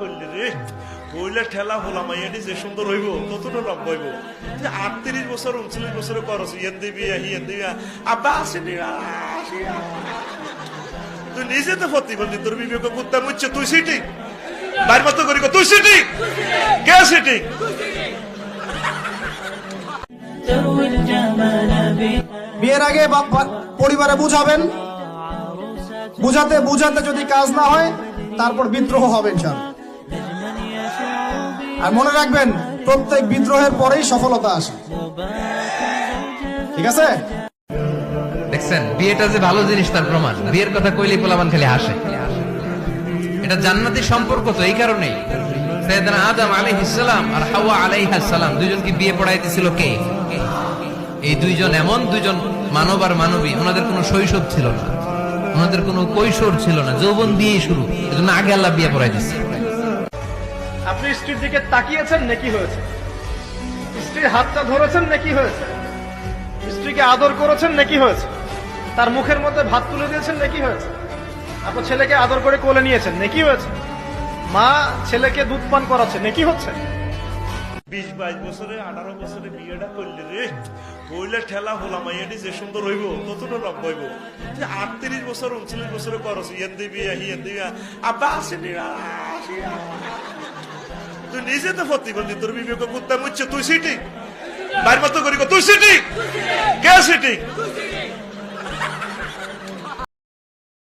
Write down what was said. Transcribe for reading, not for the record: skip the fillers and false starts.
করলি রে কইলে ঠেলা হলাম মাইয়াটি যে সুন্দর হইব ততটা লম্বা হইব 38 বছর 39 বছরে করছ ইয়েন দিবি হিয়েন দিবি আব্বা আসেনি তুই নিজে তো প্রতিবন্ধী তোর বিবেক কুত্তা মুচ্ছে তুই সিটিং বাইর মতো করি তুই সিটিং কে সিটিং বিয়ের আগে পরিবারে বুঝাবেন, বুঝাতে বুঝাতে যদি কাজ না হয় তারপর বিদ্রোহ হবে ইনশাআল্লাহ। আর মনে রাখবেন প্রত্যেক বিদ্রোহের পরেই সফলতা আসে, ঠিক আছে? দেখছেন বিয়েটা যে ভালো জিনিস তার প্রমাণ। বিয়ের কথা কইলেই পোলাপান খালি হাসে। এটা জান্নাতি সম্পর্ক তো এই কারণেই সাইয়েদনা আদম আলাইহিস সালাম আর হাওয়া আলাইহাস সালাম দুইজনকে বিয়ে পড়াইতেছিল কে? এই দুইজন এমন দুইজন মানব আর মানবী, ওনাদের কোনো শৈশব ছিল না, ওনাদের কোনো কৈশোর ছিল না, যৌবন দিয়েই শুরু। এজন্য আগে আল্লাহ বিয়ে পড়াইতেছে। আপনি স্ত্রীর দিকে তাকিয়েছেন নাকি হয়েছে? স্ত্রীর হাতটা ধরেছেন নাকি হয়েছে? স্ত্রীকে আদর করেছেন নাকি হয়েছে? তার মুখের মধ্যে ভাত তুলে দিয়েছেন নাকি হয়েছে? আপনার ছেলেকে আদর করে কোলে নিয়েছেন নাকি হয়েছে? মা ছেলেকে দুধ পান করাচ্ছে নাকি হচ্ছে? 20-22 বছরে 18 বছরে বিয়েটা করলি রে কইলে ঠেলা হলাম মাইয়াটি যে সুন্দর হইব ততটা লম্বা হইব 38 বছর 39 বছরে করছ ইয়েন দিবি হিয়েন দিবি আব্বা আসেনি তুই নিজে তো প্রতিবন্ধী তোর বিবেক কুত্তা মুচ্ছে তুই সিটিং বাইর মতো করি তুই সিটিং কে সিটিং